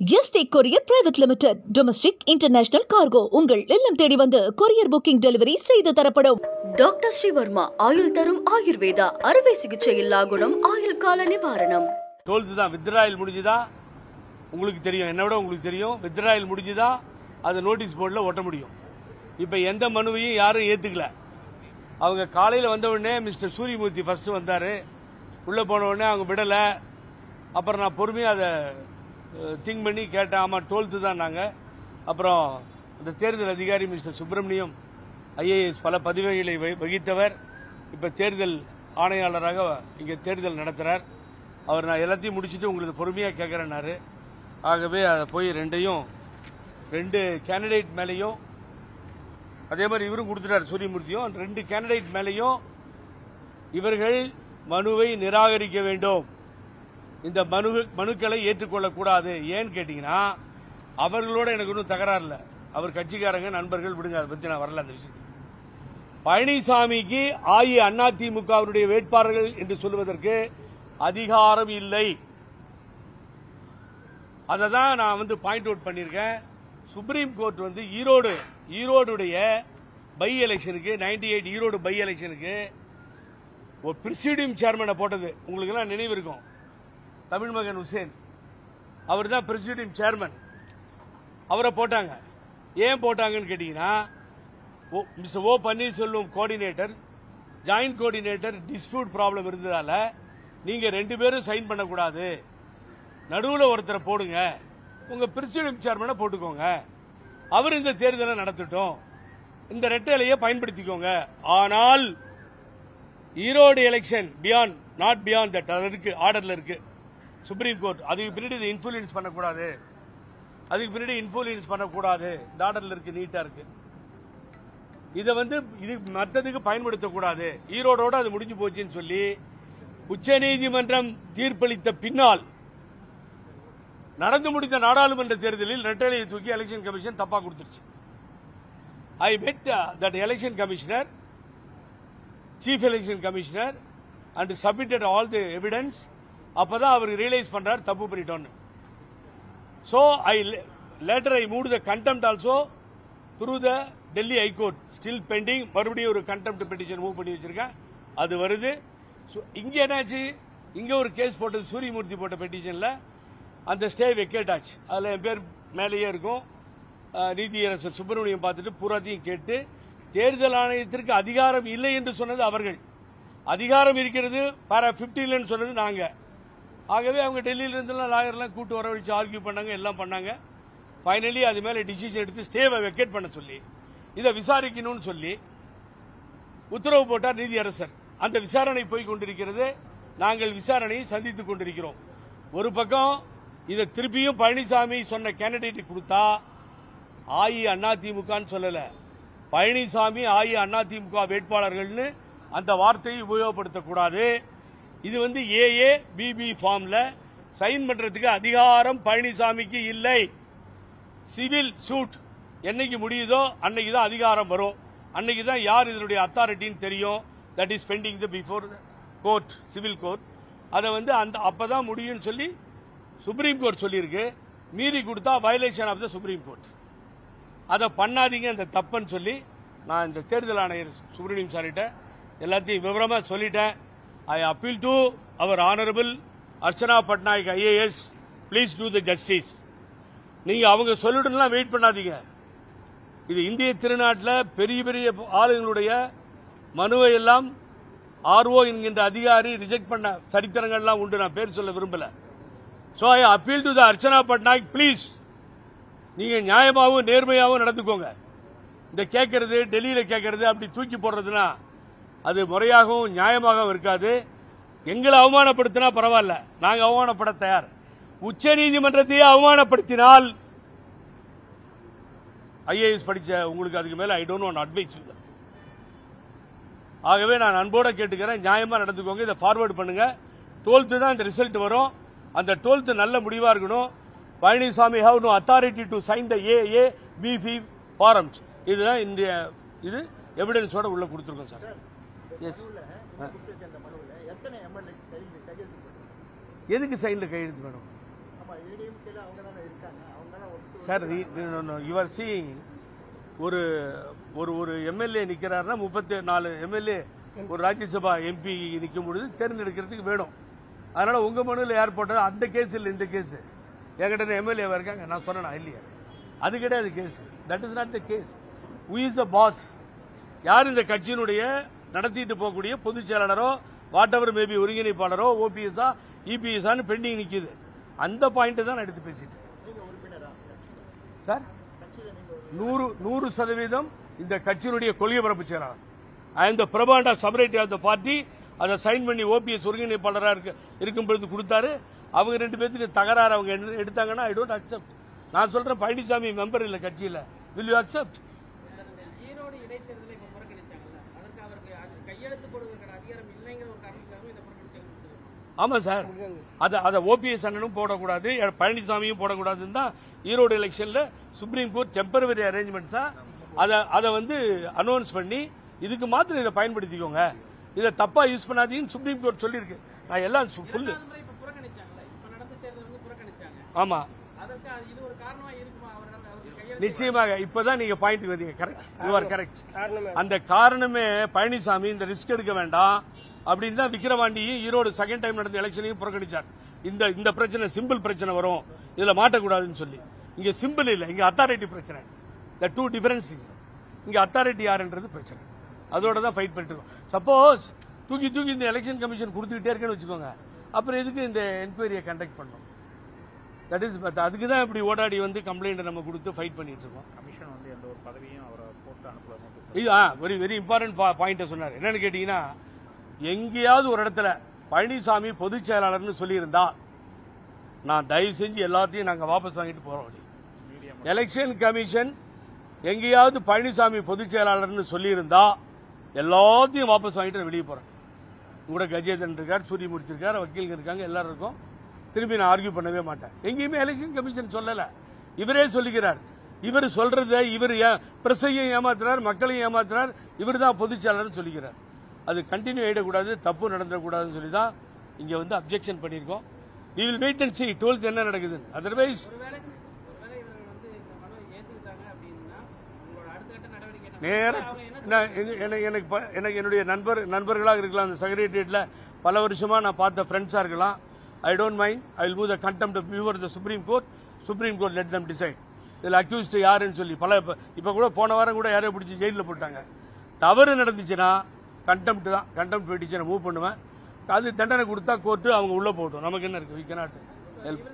Yesterday courier private limited domestic international cargo உங்கள் இல்லம் தேடி வந்து கொரியர் புக்கிங் டெலிவரி செய்து தரப்படும். டாக்டர் ஸ்ரீவர்மா ஆயுள் தரும் ஆயுர்வேதா அறுவை சிகிச்சை இல்லா குணம் ஆயுள் கால நிவாரணம். தான் வித்ராயல் முடிஞ்சுதா உங்களுக்கு தெரியும், என்னை விட உங்களுக்கு தெரியும். வித்ராயல் முடிஞ்சுதா அது நோட்டீஸ் போர்டில் ஒட்ட முடியும். இப்போ எந்த மனுவையும் யாரும் ஏற்றுக்கல. அவங்க காலையில் வந்த உடனே மிஸ்டர் சூரியமூர்த்தி ஃபர்ஸ்ட் வந்தார். உள்ளே போன உடனே அவங்க விடலை. அப்புறம் நான் பொறுமையாக அதை திங்க் பண்ணி கேட்டேன். ஆமாம் 12th தான் நாங்கள். அப்புறம் இந்த தேர்தல் அதிகாரி மிஸ்டர் சுப்பிரமணியம் ஐஏஎஸ் பல பதவிகளை வகித்தவர், இப்போ தேர்தல் ஆணையாளராக இங்கே தேர்தல் நடத்துகிறார். அவர் நான் எல்லாத்தையும் முடிச்சுட்டு உங்களுக்கு பொறுமையாக கேட்குறேன்னாரு. ஆகவே அதை போய் ரெண்டு கேண்டிடேட் மேலேயும் அதே மாதிரி இவரும் கொடுத்துட்டார் சூரியமூர்த்தியும். 2 கேண்டிடேட் மேலேயும் இவர்கள் மனுவை நிராகரிக்க வேண்டும். இந்த மனுக்களை ஏற்றுக்கொள்ளக்கூடாது. ஏன்னு கேட்டீங்கன்னா அவர்களோட எனக்கு ஒன்றும் தகராறு இல்லை. அவர் கட்சிக்காரங்க நண்பர்கள், விடுங்க, அதை பற்றி நான் வரல. அந்த விஷயத்துக்கு பழனிசாமிக்கு அதிமுகவினுடைய வேட்பாளர்கள் என்று சொல்வதற்கு அதிகாரம் இல்லை. அதை தான் நான் பாயிண்ட் அவுட் பண்ணியிருக்கேன். சுப்ரீம் கோர்ட் ஈரோடுடைய பை எலெக்ஷனுக்கு 98 ஈரோடு பை எலெக்ஷனுக்கு ஒரு பிரிசைடிங் சேர்மனை போட்டது உங்களுக்கு எல்லாம் நினைவு இருக்கும். தமிழ்மகன் உசேன் அவர் தான் பிரிசைடிங் சேர்மன். அவரை போட்டாங்க. ஏன் போட்டாங்கன்னு கேட்டீங்கன்னா mister O Panneerselvam coordinator, joint coordinator dispute problem இருந்ததால நீங்க 2 பேரும் சைன் பண்ணக்கூடாது, நடுவில் ஒருத்தரை போடுங்க, உங்க பிரிசைடிங் சேர்மனை போட்டுக்கோங்க, அவர் இந்த தேர்தலை நடத்தட்டும், இந்த ரெட்டையிலேயே பயன்படுத்திக்கோங்க. ஆனால் Erode election not beyond that இருக்கு, ஆர்டர்ல இருக்கு சுப்ரீம் கோர்ட். அதுக்கு பின்னாடி இன்ஃபுளுன்ஸ் பண்ணக்கூடாது, இந்த ஆர்டர்ல இருக்கு, நீட்டா இருக்கு. இதை இது மற்றதுக்கு பயன்படுத்தக்கூடாது. ஈரோடோட அது முடிஞ்சு போச்சுன்னு சொல்லி உச்சநீதிமன்றம் தீர்ப்பளித்த பின்னால் நடந்து முடிந்த நாடாளுமன்ற தேர்தலில் ரெட்டையிலையை தூக்கி எலெக்ஷன் கமிஷன் தப்பா கொடுத்துருச்சு. ஐ met that election commissioner, chief election commissioner, and submitted all the evidence. அப்பதான் அவர் ரியலைஸ் பண்றார் தப்பு பண்ணிட்டோன்னு. So later I moved the contempt also through the Delhi High Court, still pending. மறுபடியும் ஒரு contempt petition மூவ் பண்ணி வச்சிருக்கேன், அது வருது. இங்க என்னாச்சு, இங்க ஒரு கேஸ் போட்டது சூரியமூர்த்தி போட்ட பெட்டிஷன்ல அந்த ஸ்டே வெக்கேட் ஆச்சு. அதுல என் பேர் மேலேயே இருக்கும். நீதியரசர் சுப்பிரமணியம் பார்த்துட்டு பூராத்தையும் கேட்டு தேர்தல் ஆணையத்திற்கு அதிகாரம் இல்லை என்று சொன்னது அவர்கள், அதிகாரம் இருக்கிறது பாரா 15 சொன்னது நாங்க. ஆகவே அவங்க டெல்லியில இருந்தெல்லாம் லாயர்லாம் கூட்டு வரவழைச்சு ஆர்கியூ பண்ணாங்க, எல்லாம் பண்ணாங்க. ஃபைனலி அது மேல டிசிஷன் எடுத்து ஸ்டேவை வெக்கேட் பண்ண சொல்லி இதை விசாரிக்கணும்னு சொல்லி உத்தரவு போட்டார் நீதியரசர். அந்த விசாரணை போய் கொண்டிருக்கிறது. நாங்கள் விசாரணையை சந்தித்துக் கொண்டிருக்கிறோம். ஒரு பக்கம் இதை திருப்பியும் பழனிசாமி சொன்ன கேண்டிடேட் கொடுத்தா அதிமுக சொல்லல, பழனிசாமி அதிமுக வேட்பாளர்கள்னு அந்த வார்த்தையை உபயோகப்படுத்தக்கூடாது. இது ஏஏ பிபி ஃபார்ம்ல சைன் பண்றதுக்கு அதிகாரம் பழனிசாமிக்கு இல்லை. சிவில் சூட் என்னைக்கு முடியுதோ அன்னைக்கு தான் அதிகாரம் வரும், அன்னைக்கு தான் யார் இதனுடைய அத்தாரிட்டின்னு தெரியும். That is pending the before court, civil court. அதை அப்பதான் முடியும்னு சொல்லி சுப்ரீம் கோர்ட் சொல்லியிருக்கு. மீறி கொடுத்தா violation of the supreme court. அதை பண்ணாதீங்க, அந்த தப்புன்னு சொல்லி நான் இந்த தேர்தல் ஆணையர் சுப்ரமணியம் சார்கிட்ட எல்லாத்தையும் விவரமா சொல்லிட்டேன். I appeal to our honorable Archana Patnaik IAS, please do the justice. நீங்க அவங்க சொல்லிட்டுலாம் வெயிட் பண்ணாதீங்க. இது இந்திய திருநாட்டில் பெரிய பெரிய ஆளுங்களுடைய மனுவை எல்லாம் ஆர்ஓ என்கின்ற அதிகாரி ரிஜெக்ட் பண்ண சரித்திரங்கள்லாம் உண்டு. நான் பேர் சொல்ல விரும்பல. So I appeal to the Archana Patnaik, please நீங்க நியாயமாகவும் நேர்மையாகவும் நடந்துக்கோங்க. இந்த கேட்கறது, டெல்லியில கேட்கறது, அப்படி தூக்கி போடுறதுனா அது முறையாகவும் நியாயமாகவும் இருக்காது. எங்களை அவமானப்படுத்தினா பரவாயில்ல, நாங்க அவமானப்பட தயார். உச்ச நீதிமன்றத்தையே அவமானப்படுத்தினால் ஐஏஎஸ் படிச்ச உங்களுக்கு அதுக்கு மேல ஐ டோன்ட் வாண்ட் அட்வைஸ். ஆகவே நான் அன்போட கேட்டுக்கிறேன், நியாயமா நடந்துக்கோங்க. இதை ஃபார்வர்ட் பண்ணுங்க. 12th தான் இந்த ரிசல்ட் வரும். அந்த 12th நல்ல முடிவா இருக்கணும். Palaniswami have no authority to sign the AA BB forms. இதுதான் இந்திய இது எவிடன்ஸோட உள்ள கொடுத்துருக்கோம் சார். எஸ், எதுக்கு சைன்ல கையெழுத்து வேணும்? சார் யுவர் சீயிங் ஒரு ஒரு ஒரு எம்எல்ஏ நிக்கிறாருன்னா 34 எம்எல்ஏ ஒரு ராஜ்யசபா எம்பி நிற்கும் பொழுது தேர்ந்தெடுக்கிறதுக்கு வேணும். அதனால உங்க மனுவில் யார் போட்டா அந்த கேஸ் இல்லை, இந்த கேஸ் என்கிட்ட எம்எல்ஏவா இருக்காங்க, நான் சொன்னா இல்லையா? அது கிடையாது case. That is not the case. Who is the boss? யார் இந்த கட்சியினுடைய நடத்திட்டு போகக்கூடிய பொதுச் செயலாளரோ வாட் எவர் மேபி ஒருங்கிணைப்பாளரோ ஓபிஎஸ்ஆ இபிஎஸ்ஆன்னு பெண்டிங் நிக்குது. அந்த பாயிண்ட் தான் நான் எடுத்து பேசிட்டு சார். 100% இந்த கட்சியினுடைய கொள்கை பரப்பு செயலாளர். அந்த பிரபாண்டா சபரேட்டி ஆஃப் த பார்ட்டி அதை சைன் பண்ணி ஓபிஎஸ் ஒருங்கிணைப்பாளராக இருக்கும் பொழுது கொடுத்தாரு. அவங்க 2 பேருக்கு தகராறு அவங்க எடுத்தாங்கன்னா ஐ டோன்ட் அக்செப்ட். நான் சொல்றேன் பழனிசாமி மெம்பர் இல்ல கட்சியில. Will you accept? ஈரோடு இடைத்தேர்தலை புறக்கணிச்சாங்கல்ல, அதற்கு அவருக்கு கையெழுத்து போடுவதற்கான அதிகாரம் இல்லைங்கிற ஒரு காரணத்துக்காக இதை புறக்கணிச்சாங்க. ஆமா சார், அதை ஓபிஎஸ் அண்ணனும் போடக்கூடாது, பழனிசாமியும் போடக்கூடாதுன்னு தான் ஈரோடு எலெக்ஷன்ல சுப்ரீம் கோர்ட் டெம்பரவரி அரேஞ்ச்மெண்ட்ஸா அதை வந்து அனௌன்ஸ் பண்ணி இதுக்கு மாத்திரம் இதை பயன்படுத்திக்கோங்க, இதை தப்பா யூஸ் பண்ணாதீங்கன்னு சுப்ரீம் கோர்ட் சொல்லியிருக்கு. நான் எல்லாம் ஃபுல்லு ஆமா நிச்சயமாக இப்பதான் நீங்க பாயிண்ட் வந்தீங்க. Correct, you are correct. அந்த காரணமே பழனிசாமி இந்த ரிஸ்க் எடுக்க வேண்டாம் அப்படின்னு தான் விக்கிரவாண்டியும் ஈரோடு செகண்ட் டைம் நடந்த எலெக்ஷனையும் புறக்கணிச்சார். இந்த பிரச்சனை சிம்பிள் பிரச்சனை வரும், இதுல மாட்டக்கூடாதுன்னு சொல்லி. இங்க சிம்பிள் இல்ல, இங்க அத்தாரிட்டி பிரச்சனை. The two difference. இங்க அத்தாரிட்டி யாருன்றது பிரச்சனை. அதோட தான் ஃபைட் பண்ணிட்டு இருக்கோம். சப்போஸ் தூக்கி இந்த எலெக்ஷன் கமிஷன் கொடுத்துக்கிட்டே இருக்கேன்னு வச்சுக்கோங்க, அப்புறம் எதுக்கு இந்த என்கொயரியை கண்டக்ட் பண்ணோம்? தட் இஸ் அதுக்கு தான் இப்படி ஓடாடி வந்து கம்ப்ளைண்ட் நம்ம கொடுத்து ஃபைட் பண்ணிட்டு இருக்கோம். கமிஷன் வந்து எந்த ஒரு பதவியும் அவரை போட்டு அனுப்பல. இது வெரி வெரி இம்பார்ட்டன்ட் பாயிண்ட சொன்னார். என்னன்னு கேட்டீங்கன்னா, எங்கேயாவது ஒரு இடத்துல பழனிசாமி பொதுச் செயலாளர்னு சொல்லியிருந்தா நான் தயவு செஞ்சு எல்லாத்தையும் நாங்க வாபஸ் வாங்கிட்டு போறோம். எலெக்ஷன் கமிஷன் எங்கேயாவது பழனிசாமி பொதுச் செயலாளர்னு சொல்லியிருந்தா எல்லாத்தையும் வாபஸ் வாங்கிட்டு வெளியே போறேன். கூட கஜேந்திரன் இருக்கார், சூரியமூர்த்தி இருக்கார், வக்கீல்கள் இருக்காங்க, எல்லாரும் இருக்கும். திரும்பி நான் ஆர்கியூ பண்ணவே மாட்டேன். எங்கேயுமே எலெக்ஷன் கமிஷன் சொல்லல, இவரே சொல்லுகிறார். இவர் சொல்றத இவர் பிரசையும் ஏமாத்துறார், மக்களையும் ஏமாத்துறார். இவர் தான் பொதுச் செயலாளர் சொல்லுகிறார். அது கண்டினியூ ஆயிடக்கூடாது, தப்பு நடந்துடக்கூடாதுன்னு சொல்லி தான் இங்க வந்து அப்செக்ஷன் பண்ணிருக்கோம். we will wait and see 12th என்ன நடக்குது. அதர்வைஸ் எனக்கு என்னுடைய நண்பர்களாக இருக்கலாம், அந்த செக்ரட்டரியேட்ல பல வருஷமா நான் பார்த்த ஃப்ரெண்ட்ஸா இருக்கலாம். I don't mind. I will move the contempt of before the Supreme Court. Supreme Court let them decide. இதில் அக்யூஸ்ட் யாருன்னு சொல்லி இப்ப கூட போன வாரம் கூட யாரையும் பிடிச்சி ஜெயிலில் போட்டாங்க. தவறு நடந்துச்சுன்னா கண்டெம்ட் தான், கண்டெம்ட் பெட்டிஷனை மூவ் பண்ணுவேன். அது தண்டனை கொடுத்தா கோர்ட்டு அவங்க உள்ள போட்டோம். நமக்கு என்ன இருக்கு? We cannot help.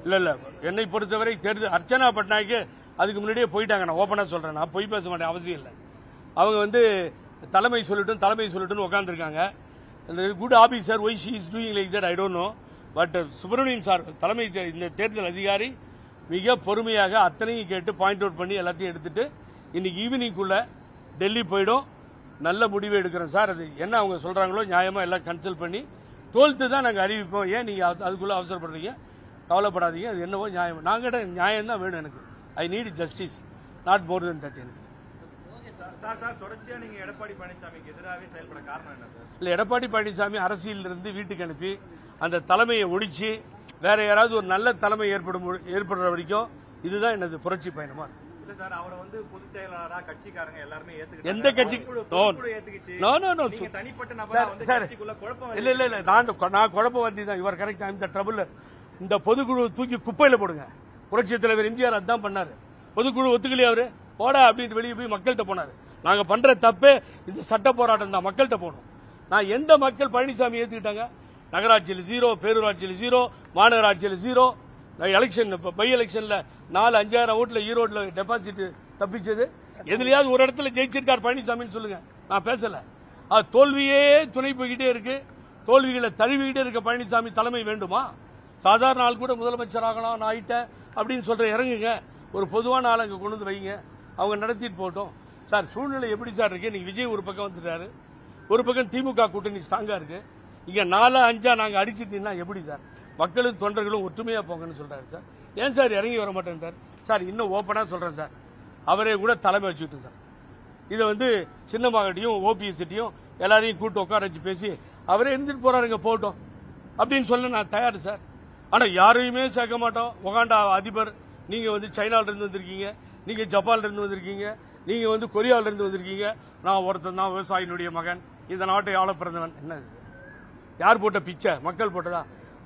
இல்ல என்னை பொறுத்தவரை தேர்தல் அர்ச்சனா பட்நாயக்கு அதுக்கு முன்னாடியே போயிட்டாங்க. நான் ஓப்பனா சொல்றேன், நான் பொய் பேச மாட்டேன், அவசியம் இல்லை. அவங்க வந்து தலைமை சொல்லட்டும் உட்காந்துருக்காங்க. Good officer, why she is doing like that I don't know. But Subramaniam sir தலைமை இந்த தேர்தல் அதிகாரி மிக பொறுமையாக அத்தனையும் கேட்டு பாயிண்ட் அவுட் பண்ணி எல்லாத்தையும் எடுத்துட்டு இன்னைக்கு ஈவினிங்குள்ள டெல்லி போயிடும். நல்ல முடிவு எடுக்கிறோம் சார். அது என்ன அவங்க சொல்றாங்களோ நியாயமா எல்லாம் கன்சல்ட் பண்ணி 12th தான் நாங்கள் அறிவிப்போம். ஏன் நீங்க அதுக்குள்ள அவசரப்படுறீங்க? கவலைப்படாதீங்க, அது என்னவோ நியாயம். நாங்கள் நியாயம் தான் வேணும் எனக்கு. I need justice, not more then that. எனக்கு தொடர்ச்சியா நீங்க எடப்பாடி பழனிசாமிக்கு எதிராகவே செயல்பட காரணம் என்ன சார்? இல்ல, எடப்பாடி பழனிசாமி அரசியலில் இருந்து வீட்டுக்கு அனுப்பி அந்த தலைமையை ஒழிச்சு வேற யாராவது ஒரு நல்ல தலைமை ஏற்படுற வரைக்கும் இதுதான் எனது புரட்சி பயணமா இருக்கு. இல்ல சார், அவரை வந்து பொதுச் செயலாளரா கட்சிக்காரங்க எல்லாருமே ஏத்துக்கிட்டாங்க. எந்த கட்சி? தனிப்பட்ட நபரா வந்து கட்சிக்குள்ள குழப்பம் இல்ல நான் குழப்பவாதி தான். இவர் கரெக்ட். இந்த ட்ரபிள். இந்த பொதுக்குழு தூக்கி குப்பையில போடுங்க. புரட்சி தலைவர் எம்ஜிஆர் அதான் பண்ணாரு. பொதுக்குழு ஒத்துக்கலையா அவரு போடா அப்படின்ட்டு வெளியே போய் மக்கள்கிட்ட போனாரு. நாங்க பண்ற தப்பே இந்த சட்ட போராட்டம் தான், மக்கள்கிட்ட போகணும். நான் எந்த மக்கள் பழனிசாமி ஏத்துக்கிட்டாங்க? நகராட்சியில் 0, பேரூராட்சியில் 0, மாநகராட்சியில் 0. எலெக்ஷன் பை எலெக்ஷன்ல 4-5,000 ஓட்டுல ஈரோடுல டெபாசிட் தப்பிச்சது. எதுலயாவது ஒரு இடத்துல ஜெயிச்சிருக்கார் பழனிசாமின்னு சொல்லுங்க. நான் பேசல. தோல்வியே துணை போய்கிட்டே இருக்கு. தோல்விகளை தழுவிக்கிட்டே இருக்க பழனிசாமி தலைமை வேண்டுமா? சாதாரண ஆள் கூட முதலமைச்சர் ஆகலாம் நான் ஆயிட்டேன் அப்படின்னு சொல்ற இறங்குங்க. ஒரு பொதுவான ஆள் அங்க கொண்டு வந்து வைங்க, அவங்க நடத்திட்டு போட்டோம். சார் சூழ்நிலை எப்படி சார் இருக்கு? நீங்க விஜய் ஒரு பக்கம் வந்துட்டாரு, ஒரு பக்கம் திமுக கூட்டணி ஸ்ட்ராங்கா இருக்கு. இங்க 4-5 நாங்க அடிச்சிட்டீங்கன்னா எப்படி சார்? மக்களும் தொண்டர்களும் ஒற்றுமையா போங்கன்னு சொல்றாரு சார். ஏன் சார் இறங்கி வர மாட்டேன் சார்? இன்னும் ஓப்பனா சொல்றேன் சார், அவரே கூட தலைமை வச்சுக்கிட்டு சார் இதை வந்து சின்னமாகட்டியும் ஓபிஎஸ்டியும் எல்லாரையும் கூட்டு உட்கார வச்சு பேசி அவரே இருந்துட்டு போறாருங்க போட்டோம் அப்படின்னு சொல்ல நான் தயார் சார். ஆனா யாரையுமே சேர்க்க மாட்டோம். உகாண்டா அதிபர், நீங்க வந்து சைனால இருந்து வந்திருக்கீங்க, நீங்க ஜப்பான்ல இருந்து வந்திருக்கீங்க, நீங்க வந்து கொரியால இருந்து வந்திருக்கீங்க, நான் ஒருத்தன் தான் விவசாயினுடைய மகன், இந்த நாட்டை ஆள பிறந்தவன். என்ன யார் போட்ட பிச்சை? மக்கள் போட்டதா?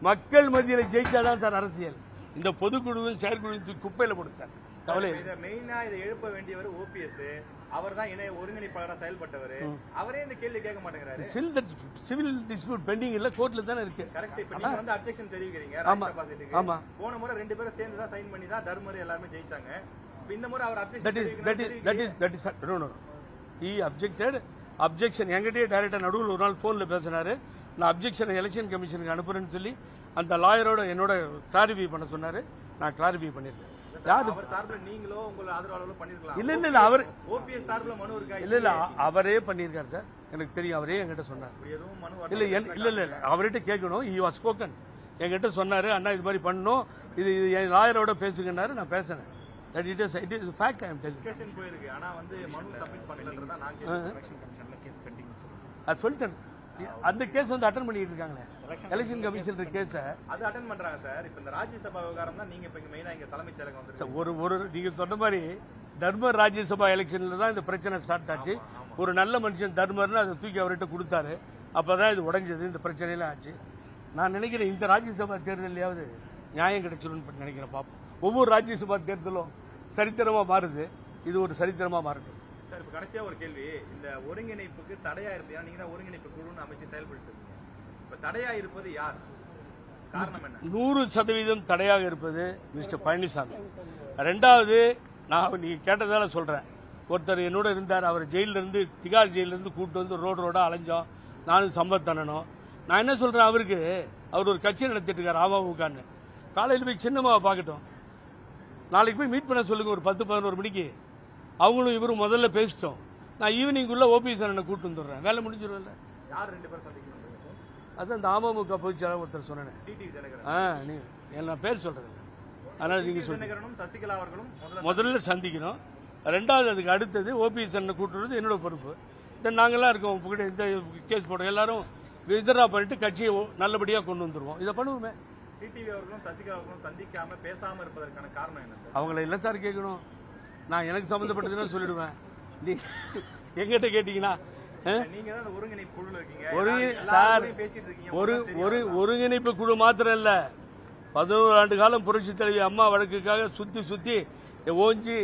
மக்கள் மத்தியில் ஜெயிச்சாதான் சார் அரசியல். இந்த பொதுக்குழுவில் செயற்குழு குப்பையில போடுத்தார். கவலை மெயினா இதை எழுப்ப வேண்டியவர் ஓபிஎஸ். அவர் தான் இணை ஒருங்கிணைப்பாளராக செயல்பட்டவர். அவரே இந்த கேள்வி கேட்க மாட்டேங்கிறாரு. சிவில் டிஸ்பியூட் பெண்டிங் இல்ல, கோர்ட்ல தானே இருக்கு. கரெக்ட். இப்ப நீங்க வந்து அப்ஜெக்ஷன் தெரிவிக்கிறீங்க ராஜ்யசபா சீட்டுக்கு. ஆமா, போன முறை 2 பேரும் சேர்ந்து தான் சைன் பண்ணி தான் தர்மர் எல்லாரும் ஜெயிச்சாங்க. இந்த முறை அவர் அப்ஜெக்ஷன் அப்ஜெக்ஷன் என்கிட்டயே டைரக்டா நடுவில் ஒரு நாள் போன்ல பேசினாரு. நான் அப்ஜெக்ஷன் எலெக்ஷன் கமிஷனுக்கு அனுப்புறேன்னு சொல்லி அந்த லாயரோட என்னோட கிளாரிஃபை பண்ண சொன்னாரு. நான் கிளாரிஃபை பண்ணிருக்கேன். இல்ல அவர் ஓபிஎஸ் சார்பில் மனு இருக்கா? இல்ல அவரே பண்ணிருக்காரு சார், எனக்கு தெரியும். அவரே என்கிட்ட சொன்னார். இல்ல அவர்கிட்ட கேட்கணும். He was spoken. என்கிட்ட சொன்னாரு, அண்ணா இது மாதிரி பண்ணணும், இது என் லாயரோட பேசுங்கன்னாரு. நான் பேசினேன். It is fact. I am telling you. போயிருக்கு. ஆனா வந்து மனு சப்மிட் பண்ணலன்றதா நான் எலெக்ஷன் கமிஷன்ல கேஸ் பெண்டிங் அது சொல்லிட்டேன். அந்த கேஸ் வந்து அட்டெண்ட் பண்ணிட்டு இருக்காங்களே, எலெக்ஷன் கமிஷன் கேஸ் அது அட்டெண்ட் பண்றாங்க சார். இப்ப இந்த ராஜ்யசபா விவகாரம் தான் நீங்க இப்ப மெயினா இங்க தலைமைச் செயலகம் வந்து ஒரு நீங்க சொன்ன மாதிரி தர்மர் ராஜ்யசபா எலெக்ஷன்ல தான் இந்த பிரச்சனை ஸ்டார்ட் ஆச்சு. ஒரு நல்ல மனுஷன் தர்மர்னு அதை தூக்கி அவர்கிட்ட கொடுத்தாரு. அப்பதான் இது உடைஞ்சது, இந்த பிரச்சனையெல்லாம் ஆச்சு. நான் நினைக்கிறேன் இந்த ராஜ்யசபா தேர்தலையாவது நியாயம் கிடைச்சிடும் நினைக்கிறேன். பாப்போம். ஒவ்வொரு ராஜ்யசபா தேர்தலும் சரித்திரமா மாறுது. இது ஒரு சரித்திரமா மாறுது. சார் இப்ப கடைசியா ஒரு கேள்வி. இந்த ஒருங்கிணைப்புக்கு தடையா இருந்தியா? நீங்க தான் ஒருங்கிணைப்பு குழுன்னு அமைச்சு செயல்பட்டு இப்ப தடையா இருப்பது யார்? காரணம் என்ன? 100% தடையாக இருப்பது மிஸ்டர் பழனிசாமி. ரெண்டாவது, நான் நீங்க கேட்டதால சொல்றேன். ஒருத்தர் என்னோட இருந்தார். அவர் ஜெயில இருந்து, திகார் ஜெயில இருந்து கூட்டு வந்து ரோடா அலைஞ்சோம். நானும் சம்பத் தண்ணனும். நான் என்ன சொல்றேன், அவருக்கு அவர் ஒரு கட்சி நடத்திட்டு இருக்காரு அமமுகன்னு. காலையில் போய் சின்னம்மாவை பார்க்கட்டும், நாளைக்கு போய் மீட் பண்ண சொல்லுங்க ஒரு 10-11 மணிக்கு. அவங்களும் இவரும் முதல்ல பேசிட்டோம். நான் ஈவினிங் உள்ள ஓபிஎஸ் அண்ணனை கூட்டு வந்துடுறேன். வேலை முடிஞ்சிடும். யார் 2 பேர் சந்திக்கணும்? அதான் இந்த அமமுக பொதுச்செயலாளர் ஒருத்தர் சொன்னேன். நான் பேர் சொல்றது. அதனால நீங்க சொல்லுங்க. சசிகலா அவர்களும் முதல்ல சந்திக்கணும். ரெண்டாவது அதுக்கு அடுத்தது ஓபிஎஸ் அண்ணனை கூட்டுறது என்னோட பொறுப்பு. நாங்கெல்லாம் இருக்கோம். இந்த கேஸ் போட எல்லாரும் வித்ரா பண்ணிட்டு கட்சியை நல்லபடியா கொண்டு வந்துருவோம். இதை பண்ணுவோமே. டிடிவி அவர்களும் சசிகலா அவர்களும் சந்திக்காம பேசாம இருப்பதற்கான காரணம் என்ன சார்? அவங்கள இல்ல சார் கேட்கணும். நான் எனக்கு சம்பந்தப்பட்டதுன்னு சொல்லிடுவேன். நீங்க எங்கிட்ட கேட்டீங்கன்னா நீங்க தான் ஒருங்கிணைப்பு குழுல இருக்கீங்க சார். ஒருங்கிணைப்பு குழு மாத்திரம் இல்ல, 11 ஆண்டு காலம் புரட்சி தலைவி அம்மா வழக்குக்காக சுத்தி ஓஞ்சி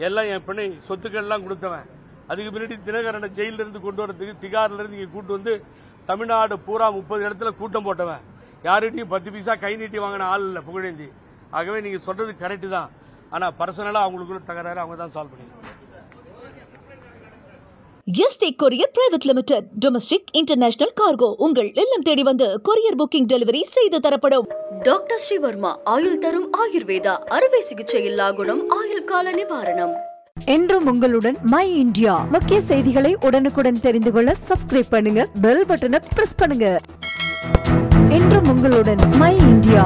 எல்லாம் என் பிணை சொத்துக்கள் எல்லாம் கொடுத்தவன். அதுக்கு பின்னாடி தினகரனை ஜெயில இருந்து கொண்டு வரதுக்கு திகார்ல இருந்து இங்க கூட்டு வந்து தமிழ்நாடு பூரா 30 இடத்துல கூட்டம் போட்டவன். யார்கிட்டையும் 10 பைசா கை நீட்டி வாங்கின ஆள் இல்ல புகழேந்தி. ஆகவே நீங்க சொல்றது கரெக்ட் தான். ஆனா பர்சனலா அவங்களுக்குள்ள தகராறு அவங்க தான் சால்வ் பண்ணிக்கணும். Yesterday courier private limited. Domestic international cargo உங்கள் இல்லம் தேடி வந்து கொரியர் புக்கிங் டெலிவரி செய்து தரப்படும். டாக்டர் ஸ்ரீவர்மா ஆயுள் தரும் ஆயுர்வேதா அறுவை சிகிச்சை இல்லா குணம், ஆயுள் கால நிவாரணம். என்றும் உங்களுடன் மை இந்தியா. முக்கிய செய்திகளை உடனுக்குடன் தெரிந்து கொள்ள சப்ஸ்கிரைப் பண்ணுங்க, பெல் பட்டனை பிரஸ் பண்ணுங்க. என்றும் உங்களுடன் மை இந்தியா.